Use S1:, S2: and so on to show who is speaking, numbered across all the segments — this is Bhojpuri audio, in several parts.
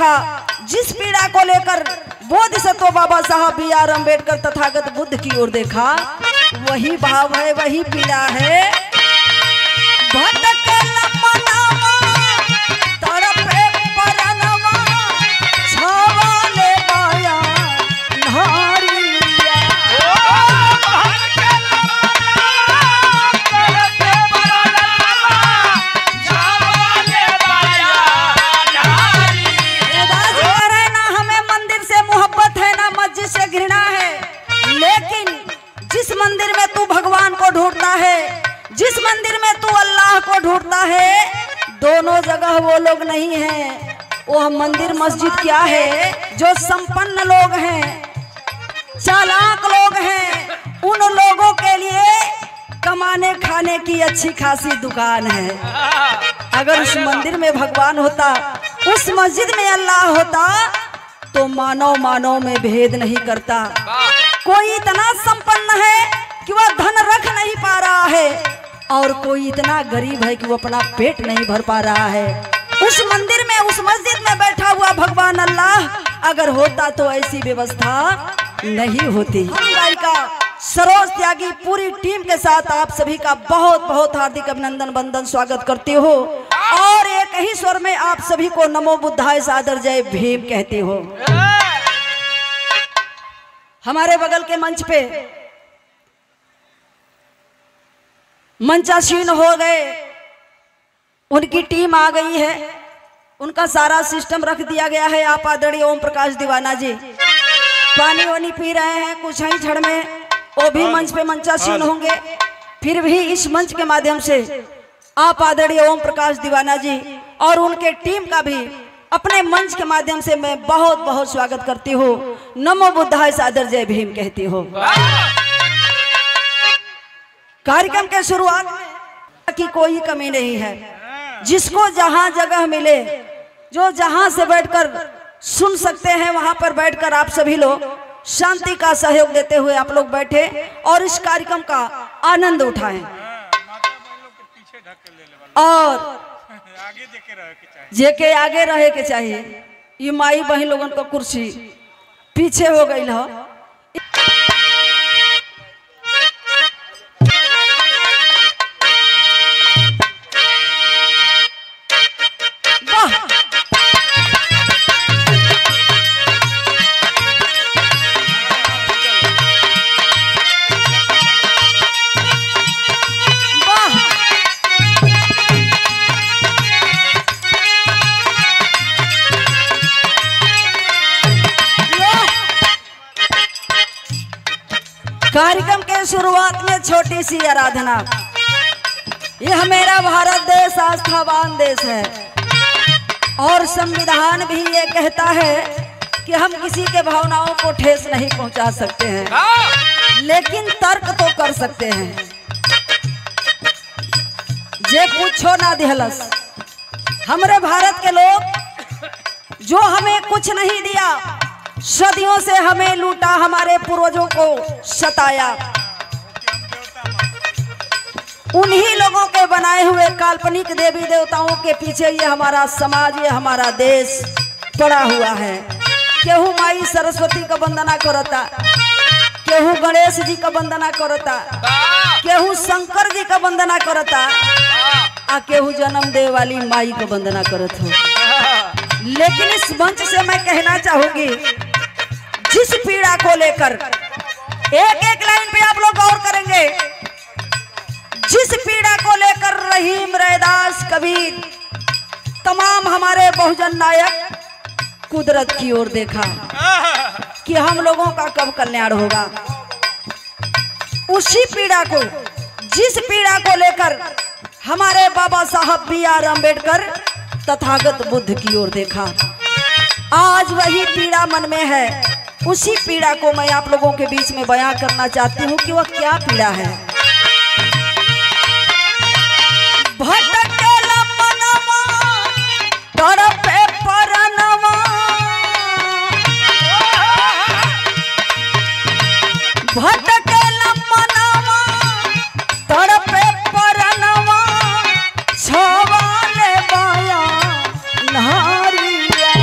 S1: देखा, जिस पीड़ा को लेकर बोधिसत्व बाबा साहब B.R. अम्बेडकर तथागत बुद्ध की ओर देखा, वही भाव है, वही पीड़ा है। भटके मनवा तड़पे परनवा, छावाले बाया नारिया। हमें मंदिर से मोहब्बत है ना मस्जिद से घृणा है, लेकिन जिस मंदिर में तू भगवान को ढूंढता है, जिस मंदिर में तू अल्लाह को ढूंढता है, दोनों जगह वो लोग नहीं हैं। वो मंदिर मस्जिद क्या है? जो संपन्न लोग हैं, चालाक लोग हैं, उन लोगों के लिए कमाने खाने की अच्छी खासी दुकान है। अगर उस मंदिर में भगवान होता, उस मस्जिद में अल्लाह होता, तो मानव मानव में भेद नहीं करता। कोई इतना संपन्न है कि वह धन रख नहीं पा रहा है, और कोई इतना गरीब है कि वो अपना पेट नहीं भर पा रहा है। उस मंदिर में, उस मस्जिद में बैठा हुआ भगवान अल्लाह अगर होता तो ऐसी व्यवस्था नहीं होती। गायिका सरोज त्यागी पूरी टीम के साथ आप सभी का बहुत बहुत हार्दिक अभिनंदन वंदन स्वागत करती हो, और एक ही स्वर में आप सभी को नमो बुद्धाय सादर जय भीम कहती हो। हमारे बगल के मंच पे मंचासीन हो गए, उनकी टीम आ गई है, उनका सारा सिस्टम रख दिया गया है। आप आदरणीय ओम प्रकाश दीवाना जी पानी वानी पी रहे हैं कुछ ही क्षण में, वो भी मंच पे मंचासीन होंगे। फिर भी इस मंच के माध्यम से आप आदरणीय ओम प्रकाश दीवाना जी और उनके टीम का भी अपने मंच के माध्यम से मैं बहुत बहुत स्वागत करती हूँ। नमो बुद्धाय सादर जय भीम कहती हूँ। कार्यक्रम के शुरुआत में की कोई कमी नहीं है, जिसको जहां जगह मिले, जो जहां से बैठकर सुन सकते हैं, वहां पर बैठकर आप सभी लोग शांति का सहयोग देते हुए आप लोग बैठे और इस कार्यक्रम का आनंद उठाएं। और जेके आगे रहे के चाहिए। ये माई बहन लोगन को कुर्सी पीछे हो गई है। कार्यक्रम के शुरुआत में छोटी सी आराधना। यह मेरा भारत देश आस्थावान देश है, और संविधान भी ये कहता है कि हम किसी के भावनाओं को ठेस नहीं पहुंचा सकते हैं, लेकिन तर्क तो कर सकते हैं। जे पूछो ना दिहलस, हमारे भारत के लोग जो हमें कुछ नहीं दिया, सदियों से हमें लूटा, हमारे पूर्वजों को सताया, उन्हीं लोगों के बनाए हुए काल्पनिक देवी देवताओं के पीछे ये हमारा समाज, ये हमारा देश पड़ा हुआ है। केहू माई सरस्वती का वंदना करता, केहू गणेश जी का वंदना करता, केहू शंकर जी का वंदना करता, आ केहू जन्म दे वाली माई का वंदना करत हो। लेकिन इस मंच से मैं कहना चाहूंगी, जिस पीड़ा को लेकर एक एक लाइन पे आप लोग गौर करेंगे, जिस पीड़ा को लेकर रहीम, रैदास, कबीर, तमाम हमारे बहुजन नायक कुदरत की ओर देखा कि हम लोगों का कब कल्याण होगा, उसी पीड़ा को, जिस पीड़ा को लेकर हमारे बाबा साहब B.R. अम्बेडकर तथागत बुद्ध की ओर देखा, आज वही पीड़ा मन में है। उसी पीड़ा को मैं आप लोगों के बीच में बयां करना चाहती हूँ कि वह क्या पीड़ा है। भटकेला मनवा तड़पे परनवा, भटकेला मनवा तड़पे परनवा, छवाले बाया नारिया।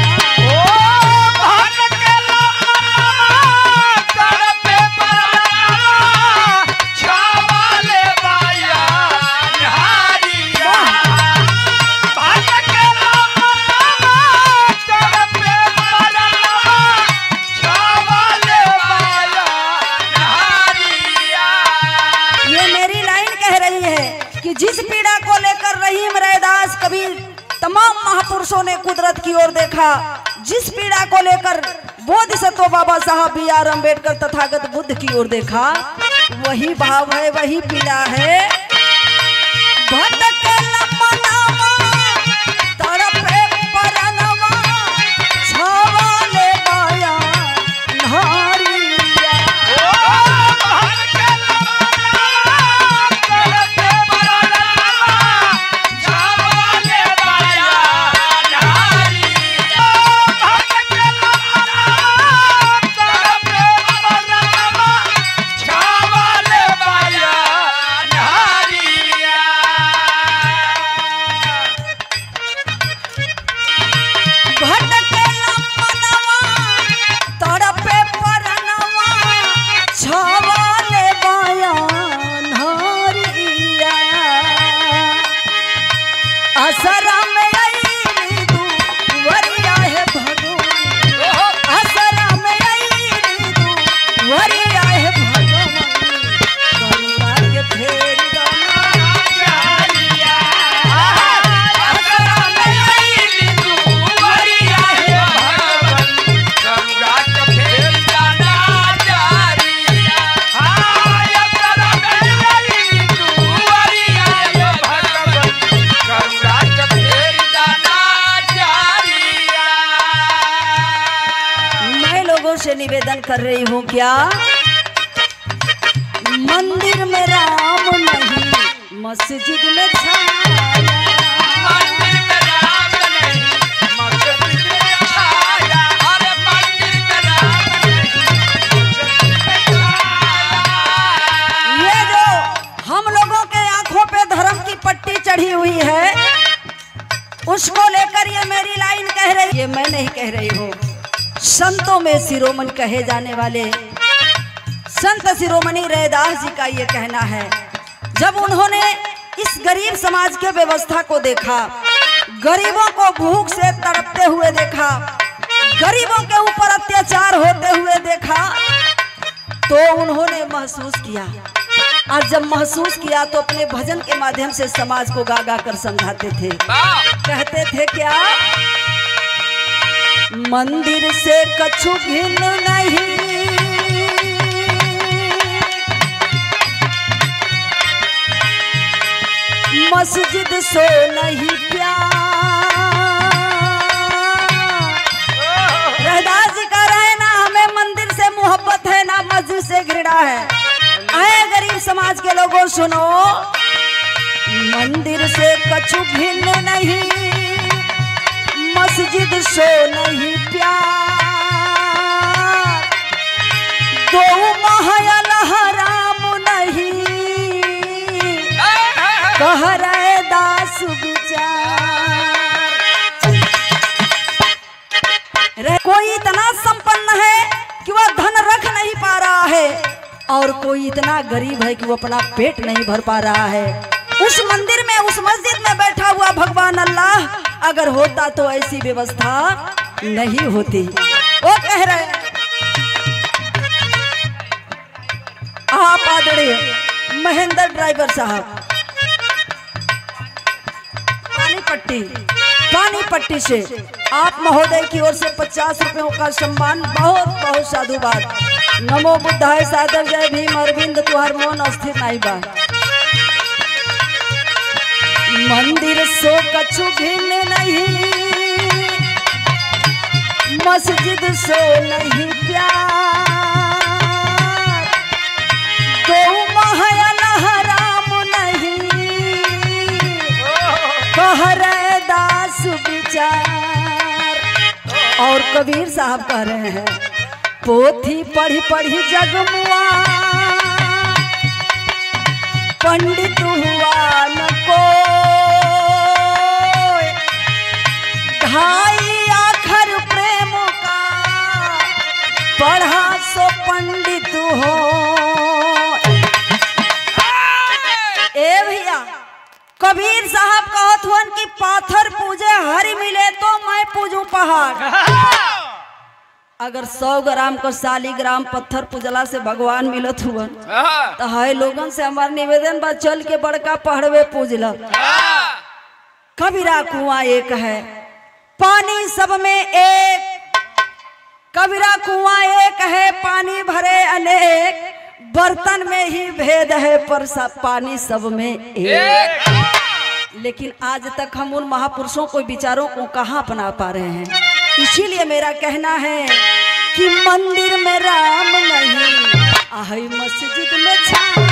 S1: जिस पीड़ा को लेकर बोधिसत्व बाबा साहब B.R. अम्बेडकर तथागत बुद्ध की ओर देखा, वही भाव है, वही पीड़ा है। भटके मनवा तड़पे परनवा छावाले बाया नारिया।
S2: भटके मनवा तड़पे परनवा छावाले बाया नारिया। भटके मनवा तड़पे परनवा छावाले बाया नारिया।
S1: भटके मनवा तड़पे परनवा छावाले बाया नारिया। असरा में आईली तू वरिया है भगवान, असरा में आईली तू वरिया है भगवान। करुणा के फेर दाना
S2: नारिया। असरा में आईली तू वरिया है भगवन, गंगा के फेर जाना जारिया। असरा में आईली तू वरिया है भगवन, गंगा के फेर जाना जारिया।
S1: मैं लोगों से निवेदन कर रही हूँ, क्या मंदिर में राम नहीं मस्जिद में छाया।
S2: मंदिर में राम नहीं मस्जिद में छाया। अरे मंदिर में राम नहीं मस्जिद में छाया।
S1: ये जो हम लोगों के आंखों पे धर्म की पट्टी चढ़ी हुई है, उसको लेकर ये मेरी लाइन कह रही, ये मैं नहीं कह रही हूँ, संतों में शिरोमणि कहे जाने वाले संत शिरोमणि रैदास जी का ये कहना है। जब उन्होंने इस गरीब समाज के व्यवस्था को देखा, गरीबों को भूख से तड़पते हुए देखा, गरीबों के ऊपर अत्याचार होते हुए देखा, तो उन्होंने महसूस किया। और जब महसूस किया तो अपने भजन के माध्यम से समाज को गा गा कर समझाते थे। कहते थे क्या, मंदिर से कछु भिन्न नहीं, मस्जिद सो नहीं प्यार। रैदास जी कह रहे हैं ना, हमें मंदिर से मोहब्बत है ना मस्जिद से घृणा है। आए गरीब समाज के लोगों सुनो, मंदिर से कछु भिन्न नहीं, मस्जिद सो नहीं प्यार। दो महल हराम नहीं, कह रहे दास विचार। कोई इतना संपन्न है कि वह धन रख नहीं पा रहा है, और कोई इतना गरीब है कि वो अपना पेट नहीं भर पा रहा है। उस मंदिर में, उस मस्जिद में बैठा हुआ भगवान अल्लाह अगर होता तो ऐसी व्यवस्था नहीं होती। वो कह रहे हैं, आप आदरणीय महेंद्र ड्राइवर साहब, पानी पट्टी से आप महोदय की ओर से 50 रुपयों का सम्मान। बहुत बहुत साधुवाद। नमो बुद्धाय सादर जय भीम अरविंद तुहार मोन अस्थिर नहीं बा। मंदिर सो कछु भिन्न नहीं, मस्जिद सो नहीं प्यार। दो महल हराम नहीं, कह रहे दास विचार। और कबीर साहब कह रहे हैं, पोथी पढ़ी पढ़ी जगमुआ, पंडित हुआ न कोई। ढाई आखर प्रेम का, पढ़ा सो पंडित हो। ए भैया, कबीर साहब कहत हुन कि पाथर पूजे हरि मिले तो मैं पूजू पहाड़। अगर 100 ग्राम को 40 ग्राम पत्थर पूजला से भगवान मिलत हुआ तो है लोगन से हमार निवेदन बा, चल के बड़का पहाड़वे पूजला। कबीरा कुआं एक है, पानी सब में एक, कबीरा कुआं एक है, पानी भरे अनेक, बर्तन में ही भेद है पर सब पानी सब में एक। लेकिन आज तक हम उन महापुरुषों को विचारों को कहाँ अपना पा रहे हैं। इसीलिए मेरा कहना है कि मंदिर में राम नहीं, आहे मस्जिद में छाया।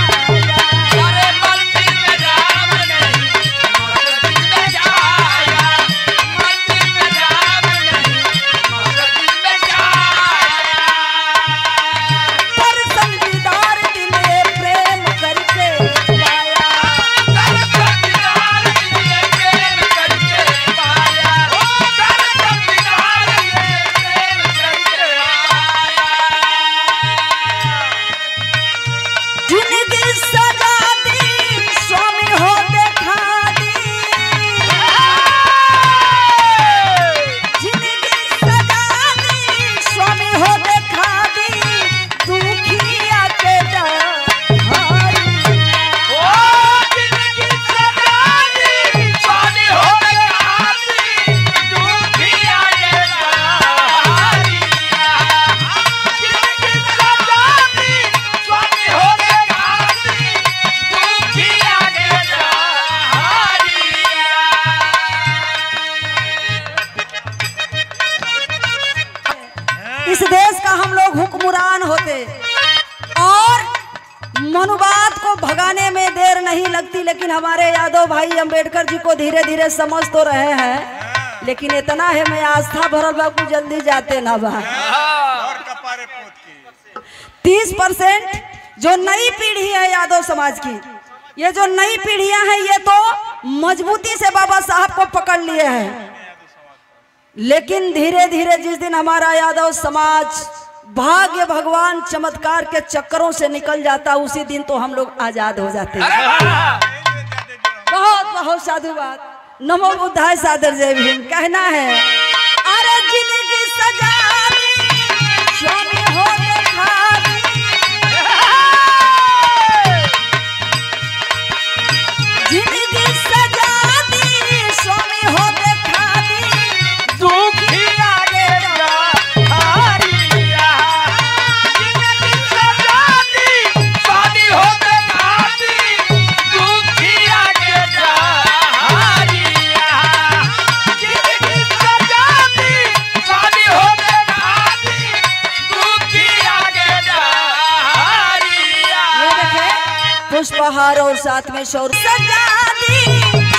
S1: इस देश का हम लोग हुक्मरान होते और मनुवाद को भगाने में देर नहीं लगती। लेकिन हमारे यादव भाई अंबेडकर जी को धीरे धीरे समझ तो रहे हैं, लेकिन इतना है मैं आस्था भरल बाबू जल्दी जाते ना बा। 30% जो नई पीढ़ी है यादव समाज की, ये जो नई पीढ़ियां हैं ये तो मजबूती से बाबा साहब को पकड़ लिए हैं। लेकिन धीरे धीरे जिस दिन हमारा यादव समाज भाग्य भगवान चमत्कार के चक्करों से निकल जाता, उसी दिन तो हम लोग आजाद हो जाते हैं। बहुत बहुत साधुवाद। नमो बुद्धाय सादर जय भीम। कहना है अरे जिंदगी सजा दी, स्वामी हो देखा दी। जिंदगी सजा दी, स्वामी हो देखा दी। दुखी आगे पुष्पहार और साथ में शौर सजा दी,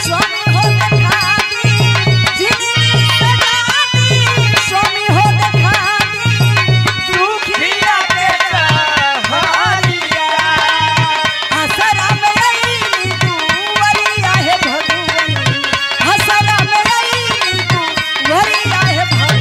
S1: स्वामी हो देखा दी। जिंदगी सजा दी, स्वामी हो देखा दी। दुखिया के सहारिया, हसरा में आई तू वरिया है भगवान, हसरा में आई तू वरिया है भगवान।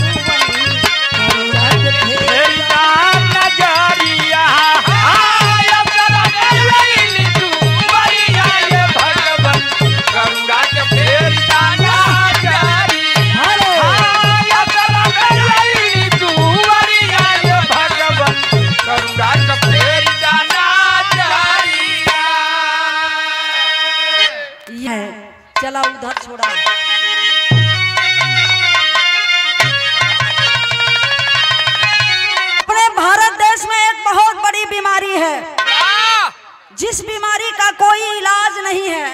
S1: चला उधर छोड़ा। अपने भारत देश में एक बहुत बड़ी बीमारी है, जिस बीमारी का कोई इलाज नहीं है।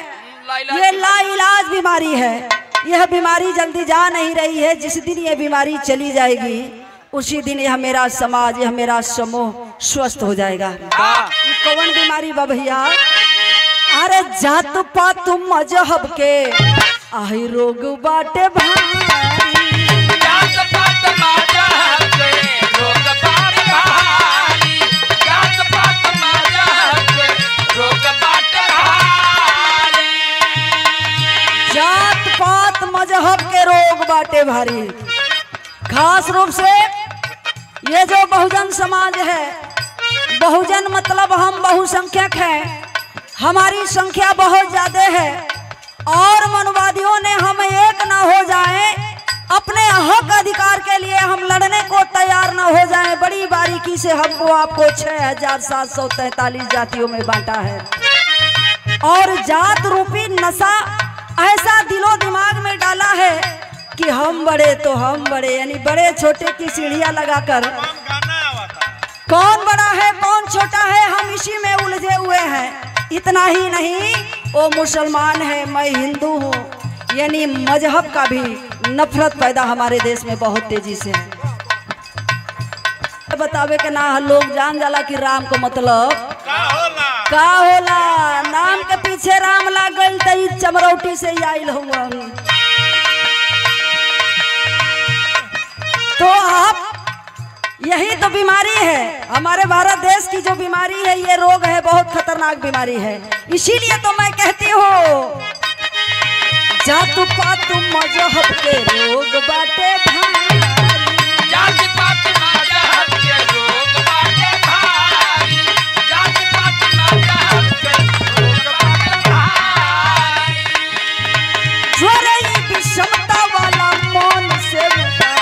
S1: ये लाइलाज बीमारी है। यह बीमारी जल्दी जा नहीं रही है। जिस दिन ये बीमारी चली जाएगी उसी दिन यह मेरा समाज, यह मेरा समूह स्वस्थ हो जाएगा। ये कौन बीमारी बा भैया? अरे जात पात मजहब के आही रोग बाटे भारी।
S2: जात पात मजहब के रोग बाटे भारी। जात पात मजहब के रोग बाटे भारी।
S1: जात पात मजहब के रोग बाटे भारी। खास रूप से ये जो बहुजन समाज है, बहुजन मतलब हम बहुसंख्यक हैं, हमारी संख्या बहुत ज्यादा है और मनवादियों ने हम एक ना हो जाएं, अपने हक अधिकार के लिए हम लड़ने को तैयार ना हो जाएं। बड़ी बारीकी से हमको आपको 6743 जातियों में बांटा है और जात रूपी नशा ऐसा दिलो दिमाग में डाला है कि हम बड़े तो हम बड़े, यानी बड़े छोटे की सीढ़ियां लगाकर कौन बड़ा है कौन छोटा है हम इसी में उलझे हुए हैं। इतना ही नहीं, वो मुसलमान है मैं हिंदू हूँ, यानी मजहब का भी नफरत पैदा हमारे देश में बहुत तेजी से है। बतावे के ना लोग जान जाला कि राम को मतलब का होला, नाम के पीछे राम लाग गइल त ई चमरौटी से ही आइल हुआ। तो आप यही तो बीमारी है हमारे भारत देश की, जो बीमारी है ये रोग है, बहुत खतरनाक बीमारी है। इसीलिए तो मैं कहती हूँ जातु पातु मजहब के रोग बाटे भारी,
S2: जात पात मजहब के रोग बाटे भारी, जात पात मजहब के रोग बाटे भारी।
S1: जोरे ई विषमता वाला मन से उतार,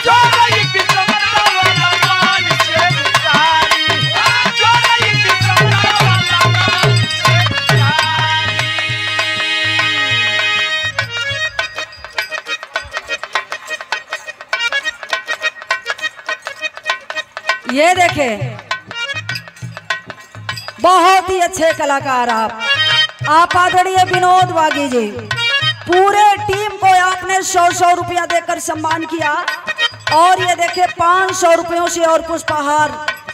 S2: जो रही विषमता वाला मान से उतारी, जो रही विषमता वाला मान से उतारी।
S1: ये देखे बहुत ही अच्छे कलाकार आप आदरणीय विनोद बागी जी, पूरे टीम को आपने 100 रुपया देकर सम्मान किया, और ये देखे 500 रुपयों से और पुष्पहार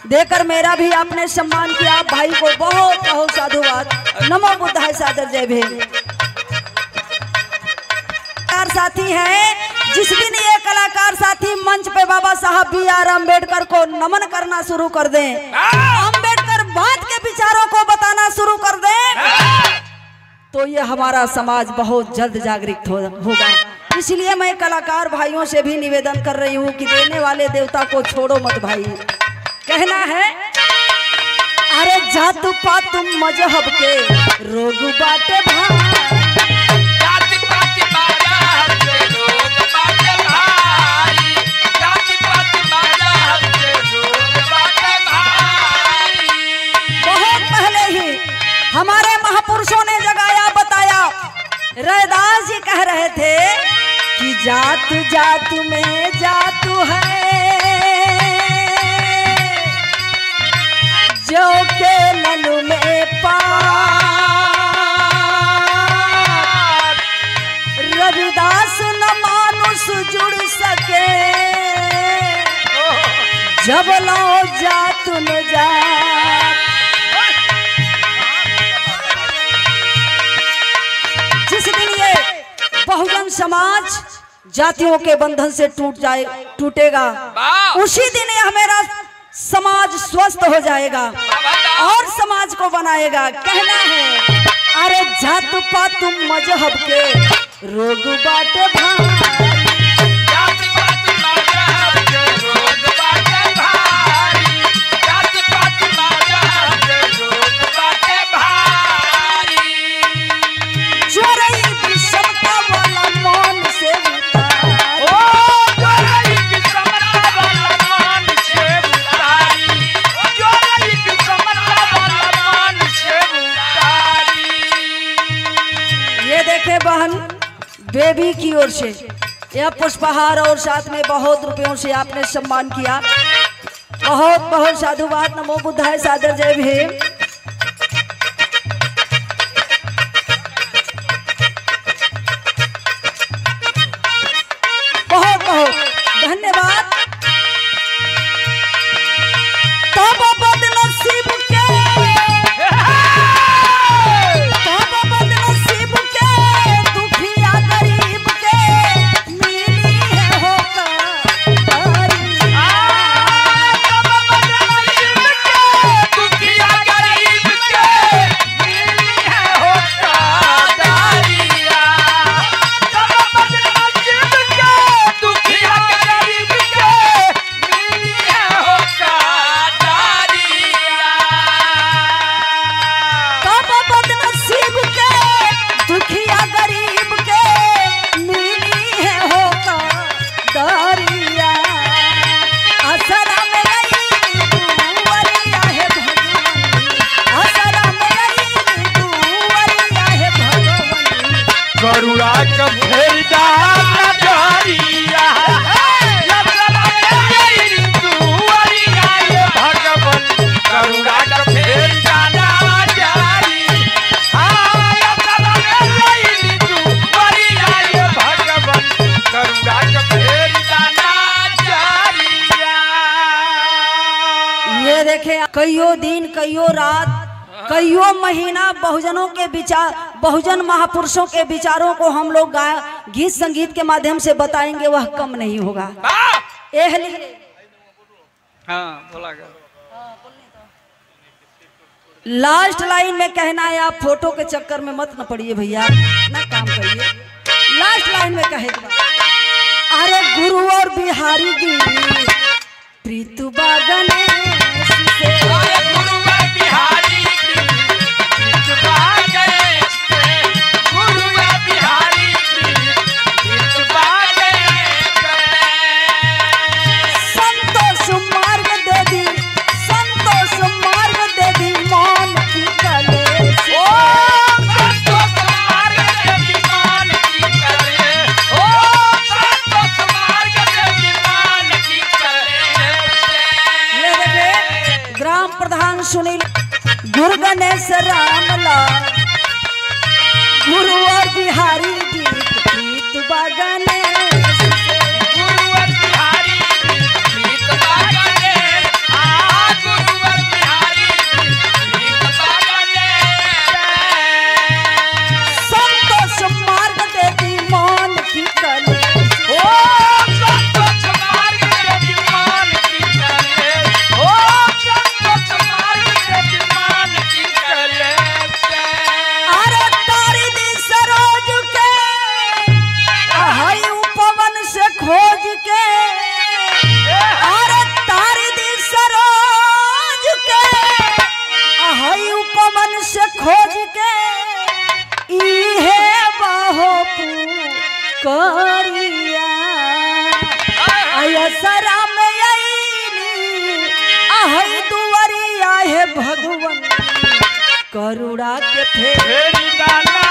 S1: देकर मेरा भी आपने सम्मान किया। भाई को बहुत बहुत साधुवाद, नमो बुद्धाय सादर जय भीम। साथी है, जिस दिन ये कलाकार साथी मंच पे बाबा साहब B.R. अम्बेडकर को नमन करना शुरू कर दें, अम्बेडकर बात के विचारों को बताना शुरू कर दें, तो ये हमारा समाज बहुत जल्द जागृत होगा। इसलिए मैं कलाकार भाइयों से भी निवेदन कर रही हूँ कि देने वाले देवता को छोड़ो मत भाई। कहना है अरे जातु पातु मजहब के रोग बाटे भाई,
S2: जात पात मजहब के रोग बाटे भारी, जात पात मजहब के रोग बाटे भारी।
S1: बहुत पहले ही हमारे महापुरुषों ने जगाया बताया। रैदास जी कह रहे थे कि जात जात में जातु है, जो के ननु में पार, रविदास न मानुष जुड़ सके, जब लो जात न जात। जिस दिन ये बहुजन समाज जातियों के बंधन से टूटेगा, उसी दिन ये हमारा समाज स्वस्थ हो जाएगा और समाज को बनाएगा। कहना है अरे जातु पातु मजहब के रोग बाटे भारी,
S2: जात पात मजहब के रोग बाटे भारी, जात पात मजहब के रोग बाटे भारी।
S1: चोरई विषमता वाला मन से उतार,
S2: जो रही विषमता वाला मान से उतारी, जो रही विषमता वाला मान से उतारी।
S1: ये देखे बहन बेबी की ओर से यह पुष्पहार और साथ में बहुत रुपयों से आपने सम्मान किया। बहुत बहुत साधुवाद, नमो बुद्धाय सादर जय भीम। बहुत बहुत धन्यवाद। तब बदनसीब के, तब बदनसीब के, दुखिया गरीब के मिली है होकर
S2: तब बदनसीब के, दुखिया गरीब
S1: देखे कईयों दिन कईयों रात कईयों महीना बहुजनों के विचार बहुजन महापुरुषों के विचारों को हम लोग गीत संगीत के माध्यम से बताएंगे, वह कम नहीं होगा।
S2: हाँ बोला गया।
S1: लास्ट लाइन में कहना है, आप फोटो के चक्कर में मत न पड़िए भैया, ना काम करिए। लास्ट लाइन में कहेगा, अरे गुरु और बिहारी की प्रीतु बागने से सुनील गुरु गणेश रामलाल गुरु और बिहारी गीत प्रीत बागने
S2: गुरु और बिहारी गीत बागने गुरु और बिहारी गीत बागने
S1: संतोष मार्ग देती मान की कले
S2: ओ संतोष मार्ग देती मान की कले ओ संतोष
S1: खोज के अरे तारी दी सरोज के हई उपमन से खोज के इहे बाहो करिया सरा में आईली हई दुआरिया है भगवान करुणा के फेरी दाना